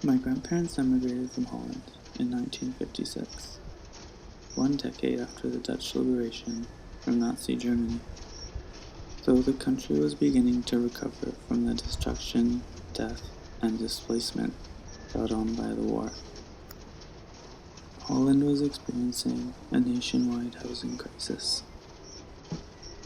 My grandparents emigrated from Holland in 1956, one decade after the Dutch liberation from Nazi Germany. Though the country was beginning to recover from the destruction, death, and displacement brought on by the war, Holland was experiencing a nationwide housing crisis.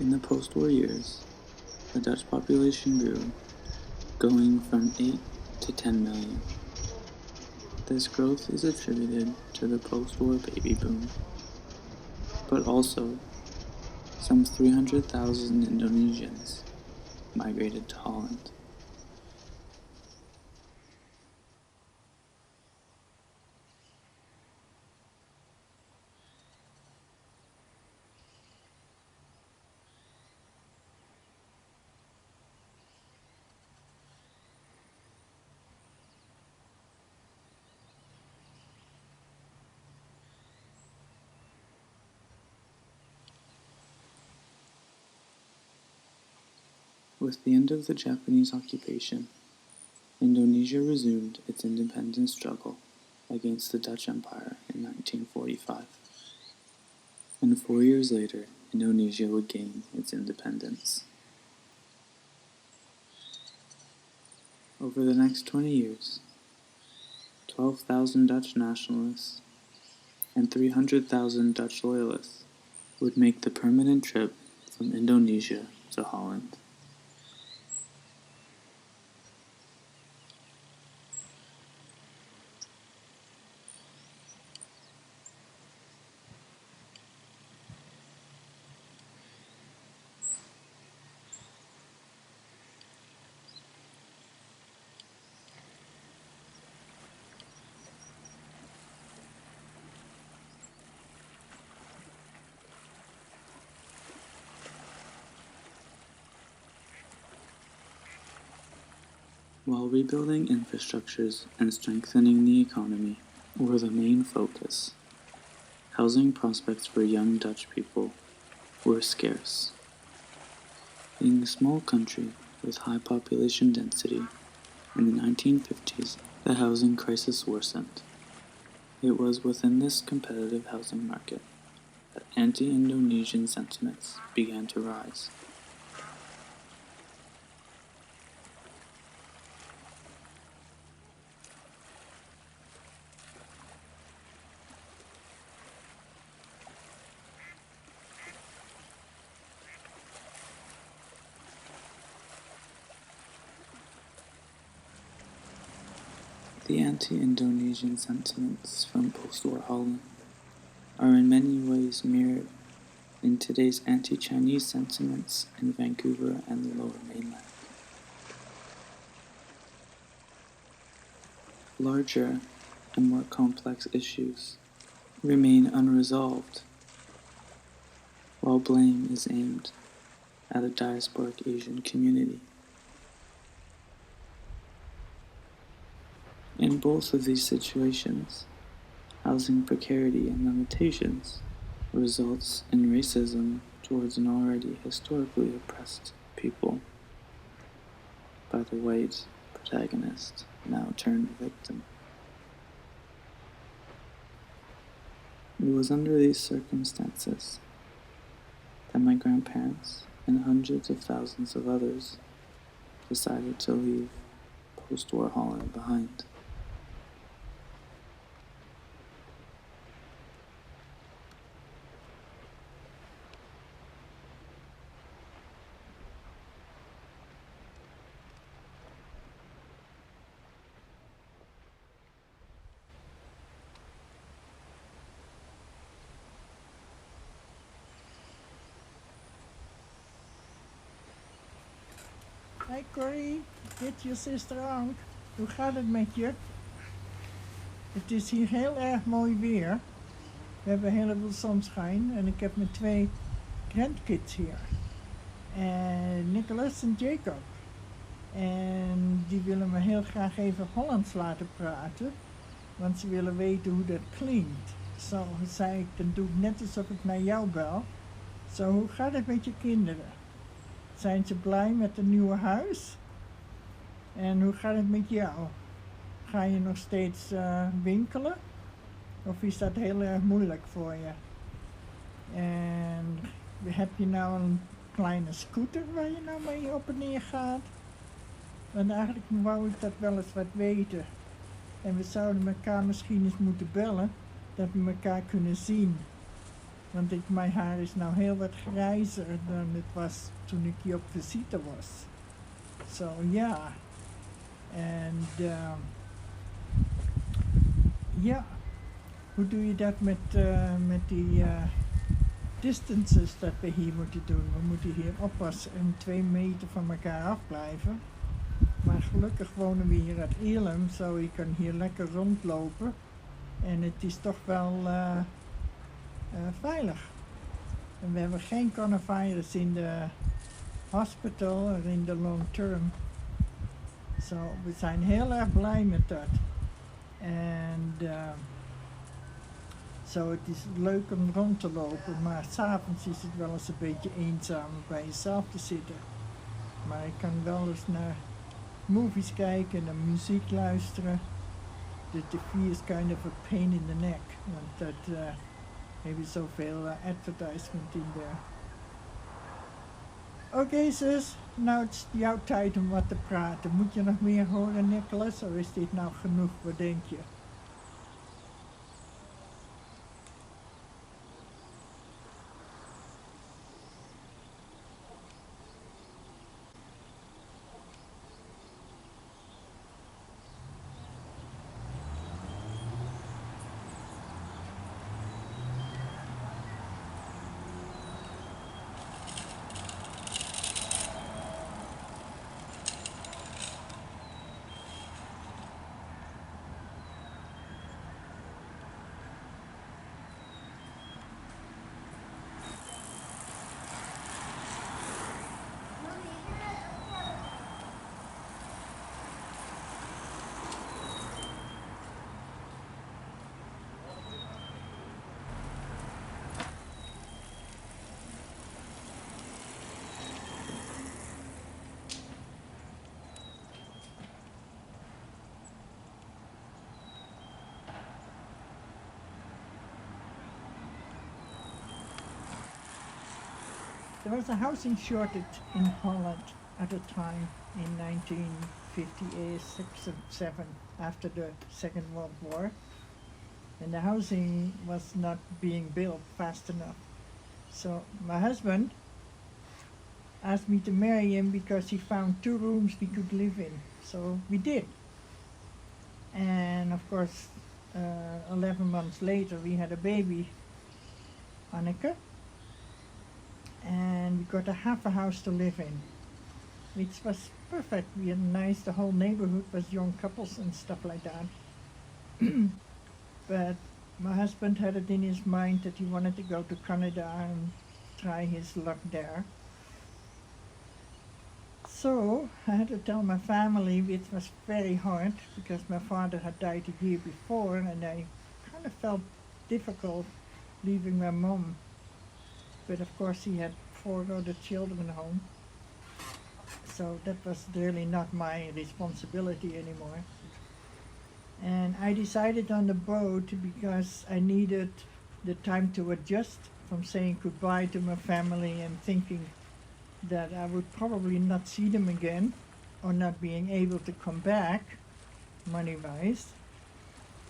In the post-war years, the Dutch population grew, going from 8 to 10 million. This growth is attributed to the post-war baby boom, but also some 300,000 Indonesians migrated to Holland. With the end of the Japanese occupation, Indonesia resumed its independence struggle against the Dutch Empire in 1945. And 4 years later, Indonesia would gain its independence. Over the next 20 years, 12,000 Dutch nationalists and 300,000 Dutch loyalists would make the permanent trip from Indonesia to Holland. While rebuilding infrastructures and strengthening the economy were the main focus, housing prospects for young Dutch people were scarce. Being a small country with high population density, in the 1950s the housing crisis worsened. It was within this competitive housing market that anti-Indonesian sentiments began to rise. The anti-Indonesian sentiments from post-war Holland are in many ways mirrored in today's anti-Chinese sentiments in Vancouver and the Lower Mainland. Larger and more complex issues remain unresolved, while blame is aimed at a diasporic Asian community. In both of these situations, housing precarity and limitations results in racism towards an already historically oppressed people by the white protagonist, now turned victim. It was under these circumstances that my grandparents and hundreds of thousands of others decided to leave post-war Holland behind. Hi Corrie, dit je zuster Ank. Hoe gaat het met je? Het is hier heel erg mooi weer. We hebben heel veel zonschijn en ik heb mijn 2 grandkids hier. En Nicholas en Jacob. En die willen me heel graag even Hollands laten praten. Want ze willen weten hoe dat klinkt. Zo zei ik, dan doe ik net alsof ik naar jou bel. Zo, hoe gaat het met je kinderen? Zijn ze blij met het nieuwe huis? En hoe gaat het met jou? Ga je nog steeds winkelen? Of is dat heel erg moeilijk voor je? En heb je nou een kleine scooter waar je nou mee op en neer gaat? Want eigenlijk wou ik dat wel eens wat weten. En we zouden elkaar misschien eens moeten bellen, dat we elkaar kunnen zien. Want mijn haar is nou heel wat grijzer dan het was toen ik hier op visite was. Zo ja. En ja, hoe doe je dat met die distances dat we hier moeten doen? We moeten hier oppassen en 2 meter van elkaar afblijven. Maar gelukkig wonen we hier uit Elam, zo je kan hier lekker rondlopen. En het is toch wel veilig. En we hebben geen coronavirus in de hospital of in de long term. Zo, we zijn heel erg blij met dat. En zo, het is leuk om rond te lopen, maar s'avonds is het wel eens een beetje eenzaam om bij jezelf te zitten. Maar ik kan wel eens naar movies kijken en naar muziek luisteren. De TV is kind of a pain in the neck, want dat hebben zoveel advertisement in there. Oké, zus, nou het is jouw tijd om wat te praten. Moet je nog meer horen, Nicholas, of is dit nou genoeg? Wat denk je? There was a housing shortage in Holland at a time in 1956 and 7 after the Second World War. And the housing was not being built fast enough. So my husband asked me to marry him because he found 2 rooms we could live in. So we did. And of course, 11 months later we had a baby, Anneke. And we got a half a house to live in, which was perfect. We had nice, the whole neighborhood was young couples and stuff like that. But my husband had it in his mind that he wanted to go to Canada and try his luck there. So I had to tell my family, which was very hard because my father had died a year before, and I kind of felt difficult leaving my mom. But of course he had 4 other children home, so that was really not my responsibility anymore. And I decided on the boat because I needed the time to adjust from saying goodbye to my family and thinking that I would probably not see them again or not being able to come back money-wise.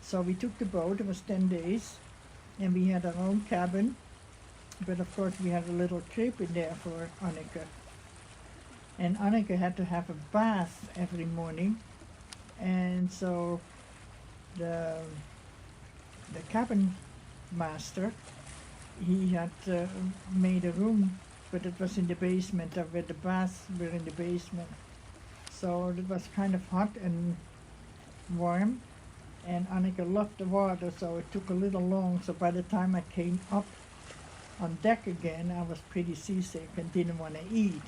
So we took the boat, it was 10 days, and we had our own cabin. But of course we had a little crib in there for Anneke. And Anneke had to have a bath every morning. And so the cabin master, he had made a room, but it was in the basement, where the baths were in the basement. So it was kind of hot and warm. And Anneke loved the water, so it took a little long. So by the time I came up on deck again, I was pretty seasick and didn't want to eat.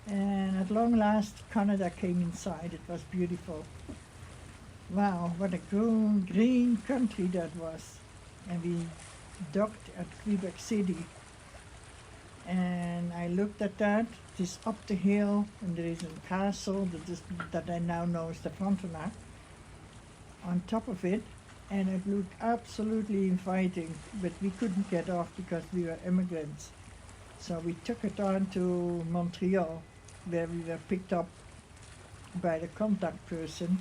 And at long last, Canada came inside. It was beautiful. Wow, what a green country that was. And we docked at Quebec City. And I looked at that. It is up the hill, and there is a castle that I now know is the Frontenac on top of it, and it looked absolutely inviting, but we couldn't get off because we were immigrants. So we took it on to Montreal, where we were picked up by the contact person,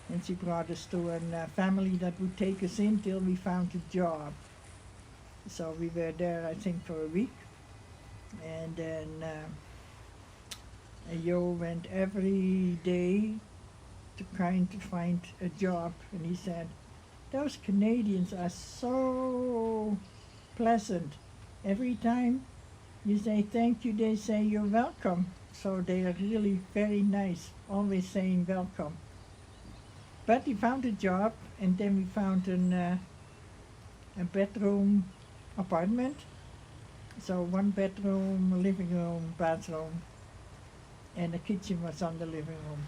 and she brought us to a family that would take us in till we found a job. So we were there, I think, for a week, and then Jo went every day to trying to find a job, and he said, "Those Canadians are so pleasant. Every time you say thank you, they say you're welcome. So they are really very nice, always saying welcome." But we found a job, and then we found a bedroom apartment. So 1 bedroom, living room, bathroom, and the kitchen was on the living room.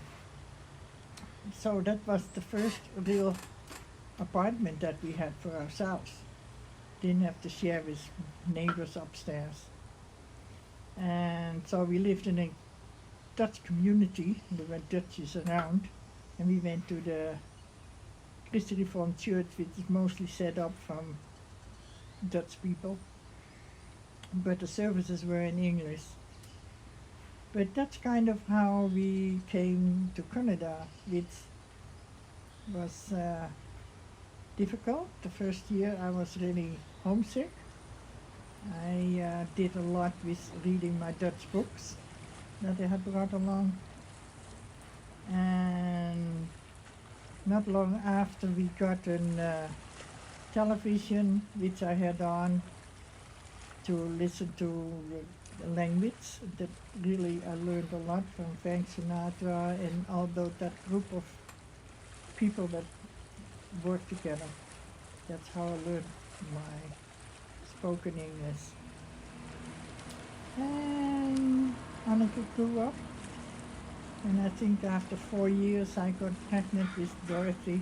So that was the first real apartment that we had for ourselves. Didn't have to share with neighbors upstairs. And so we lived in a Dutch community. There were Dutchies around, and we went to the Christian Reformed Church, which is mostly set up from Dutch people, but the services were in English. But that's kind of how we came to Canada, which was difficult. The first year I was really homesick. I did a lot with reading my Dutch books that I had brought along. And not long after we got a television, which I had on to listen to the language. That really I learned a lot from Frank Sinatra and although that group of people that work together. That's how I learned my spoken English. And Anneke grew up, and I think after 4 years I got pregnant with Dorothy,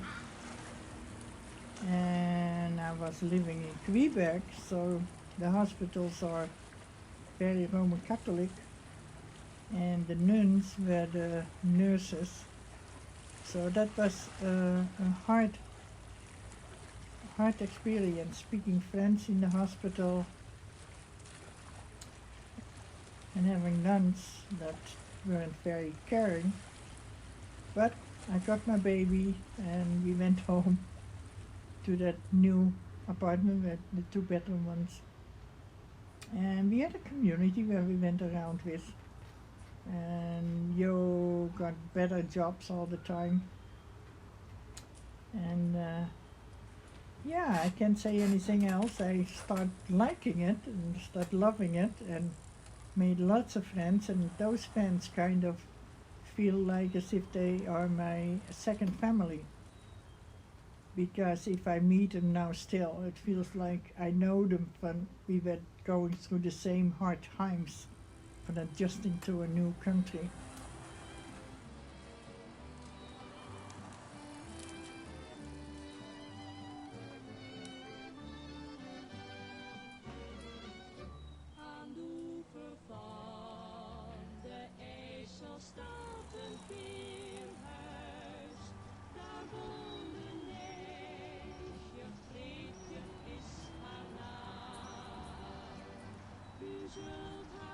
and I was living in Quebec, so the hospitals are very Roman Catholic, and the nuns were the nurses. So that was a hard experience, speaking French in the hospital and having nuns that weren't very caring. But I got my baby and we went home to that new apartment with the 2-bedroom ones. And we had a community where we went around with. And Jo got better jobs all the time. And yeah, I can't say anything else. I start liking it and start loving it and made lots of friends, and those friends kind of feel like as if they are my second family. Because if I meet them now still, it feels like I know them from we were going through the same hard times from adjusting to a new country. Zult